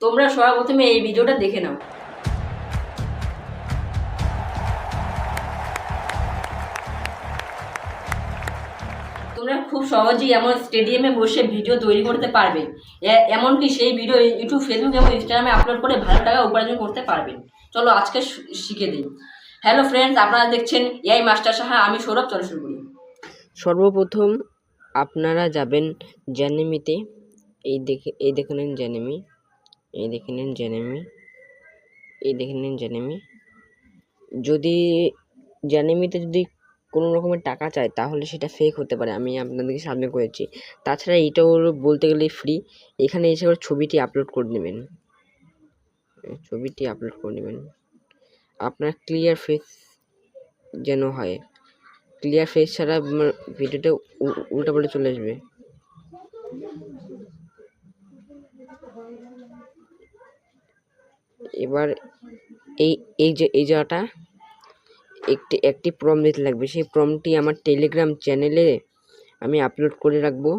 তোমরা সবার প্রথমে এই ভিডিওটা দেখে নাও। তোমরা খুব সহজেই এমন স্টেডিয়ামে বসে ভিডিও তৈরি করতে পারবে, এমনকি সেই ভিডিও ইউটিউব, ফেসবুক এবং ইনস্টাগ্রামে আপলোড করে ভালো টাকা উপার্জন করতে পারবেন। চলো আজকে শিখে দিই। হ্যালো ফ্রেন্ডস, আপনারা দেখছেন এআই মাস্টার সাহা। আমি সৌরভ। চলো শুরু করি। সর্বপ্রথম আপনারা যাবেন জ্যানেমিতে। এই দেখে নেন জ্যানেমি, এই দেখে নেন জ্যানেমি, এই দেখে নেন জ্যানেমি। যদি জ্যানেমিতে যদি কোনো রকমের টাকা চায় তাহলে সেটা ফেক হতে পারে, আমি আপনাদেরকে সামনে করেছি। তাছাড়া এটাও বলতে গেলে ফ্রি। এখানে এসে ছবিটি আপলোড করে নেবেন, আপনার ক্লিয়ার ফেস যেন হয়। ক্লিয়ার ফেস ছাড়া ভিডিওটা উল্টাপাল্টা চলে আসবে। এবার এই জায়গাটা একটি প্রম্পট দিতে লাগবে। সেই প্রম্পটটি আমার টেলিগ্রাম চ্যানেলে আমি আপলোড করে রাখবো।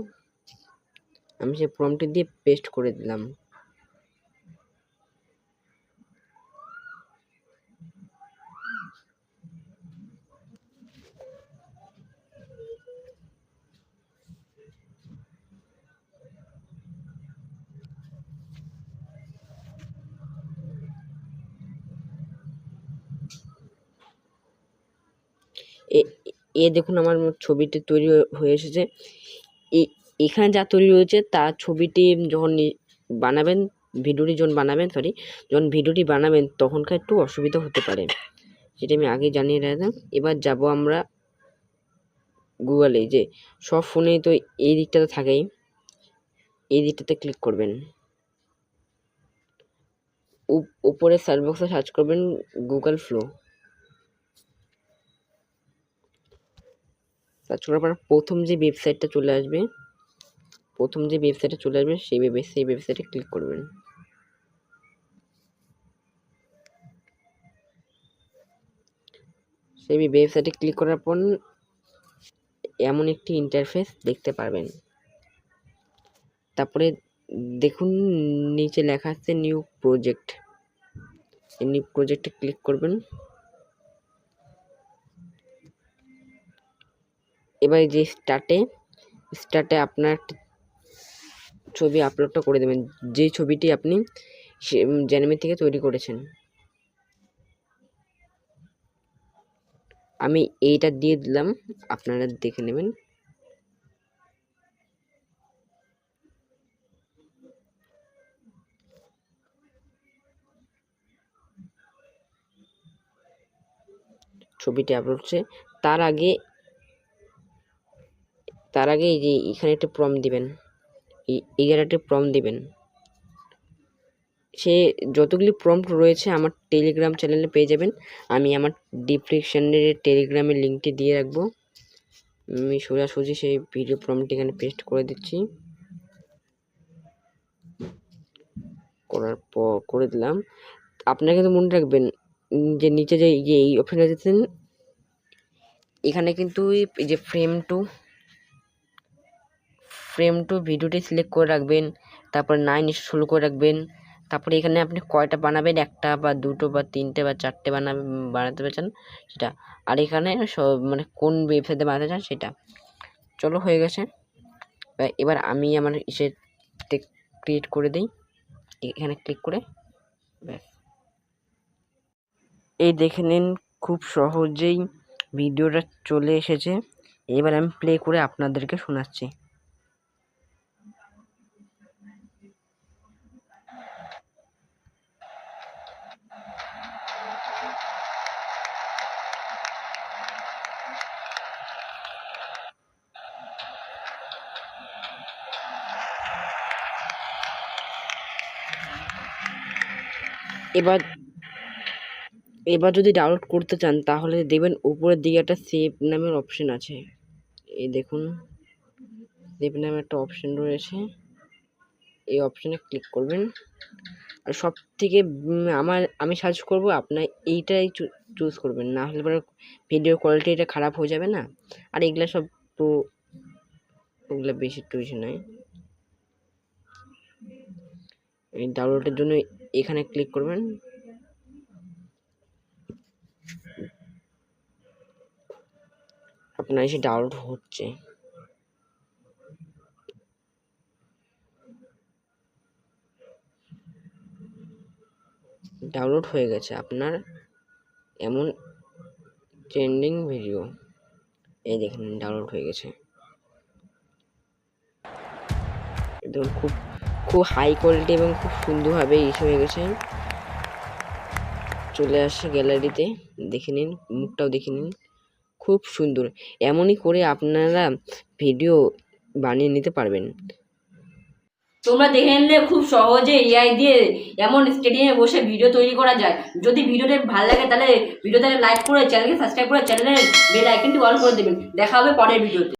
আমি সেই প্রম্পটটি দিয়ে পেস্ট করে দিলাম। দেখুন আমার ছবিটি তৈরি হয়ে এসেছে। এখানে যা তৈরি হয়েছে তা ছবিটি যখন বানাবেন, যখন ভিডিওটি বানাবেন তখনকার একটু অসুবিধা হতে পারে, সেটা আমি আগে জানিয়ে রাখলাম। এবার যাব আমরা গুগলে। যে সব ফোনেই তো এই দিকটাতে থাকেই, এই দিকটাতে ক্লিক করবেন। উপরে সার্চ বক্সে সার্চ করবেন গুগল ফ্লো। সার্চ করার পর প্রথম যে ওয়েবসাইটে চলে আসবে সেই ওয়েবসাইটে ক্লিক করবেন। সেই ওয়েবসাইটে ক্লিক করার পর এমন একটি ইন্টারফেস দেখতে পারবেন। তারপরে দেখুন নিচে লেখা আছে নিউ প্রজেক্ট। এই নিউ প্রজেক্টে ক্লিক করবেন। এবার যে স্টার্টে আপনার ছবি আপলোডটা করে দেবেন, যে ছবিটি আপনি জ্যানমি থেকে তৈরি করেছেন। আমি এইটা দিয়ে দিলাম, আপনারা দেখে নেবেন। ছবিটি আপলোড হচ্ছে। তার আগে এই যে এখানে একটা প্রম্পট দিবেন, এই জায়গাটা প্রম্পট দিবেন। সে যতগুলি প্রম্পট রয়েছে আমার টেলিগ্রাম চ্যানেলে পেয়ে যাবেন। আমি আমার ডিসক্রিপশনের টেলিগ্রামের লিঙ্কটি দিয়ে রাখবো। আমি সোজাসুজি সেই ভিডিও প্রম্পটটি এখানে পেস্ট করে দিচ্ছি। করার পর করে দিলাম। আপনারা কিন্তু মনে রাখবেন যে নিচে যে এই অপশনটা দিচ্ছেন, এখানে কিন্তু এই যে ফ্রেম টু ভিডিওটি সিলেক্ট করে রাখবেন। তারপর 9:16 করে রাখবেন। তারপরে এখানে আপনি কয়টা বানাবেন, একটা বা দুটো বা তিনটে বা চারটে বানাতে চান সেটা। আর এখানে মানে কোন ওয়েবসাইটে বানাতে চান সেটা। চলো হয়ে গেছে। এবার আমি আমার ক্রিয়েট করে দিই, এখানে ক্লিক করে। ব্যাস, এই দেখে নিন খুব সহজেই ভিডিওটা চলে এসেছে। এবার আমি প্লে করে আপনাদেরকে শোনাচ্ছি। এবার যদি ডাউনলোড করতে চান তাহলে দেখবেন উপরের দিকে একটা সেভ নামের অপশন আছে। এই দেখুন সেভ নামে একটা অপশন রয়েছে, এই অপশনে ক্লিক করবেন। আর সব থেকে আমি সার্চ করব, আপনার এইটাই চুজ করবেন, না হলে পরে ভিডিও কোয়ালিটিটা খারাপ হয়ে যাবে না। আর এগুলা সব তো ওগুলো বেশি নয়। এই ডাউনলোডের জন্য এখানে ক্লিক করবেন। আপনার এসে ডাউনলোড হচ্ছে। ডাউনলোড হয়ে গেছে আপনার এমন ট্রেন্ডিং ভিডিও। এই দেখুন ডাউনলোড হয়ে গেছে। দেখুন খুব খুব হাই কোয়ালিটি এবং খুব সুন্দরভাবে ইস্যু হয়ে গেছে। চলে আসছে গ্যালারিতে, দেখে নিন, মুখটাও দেখে নিন, খুব সুন্দর। এমনই করে আপনারা ভিডিও বানিয়ে নিতে পারবেন। তোমরা দেখে নিলে খুব সহজে এআই দিয়ে এমন স্টেডিয়ামে বসে ভিডিও তৈরি করা যায়। যদি ভিডিওটা ভালো লাগে তাহলে ভিডিওটাকে লাইক করে চ্যানেলকে সাবস্ক্রাইব করে চ্যানেলের বেল আইকনটি অন করে দেবেন। দেখা হবে পরের ভিডিওতে।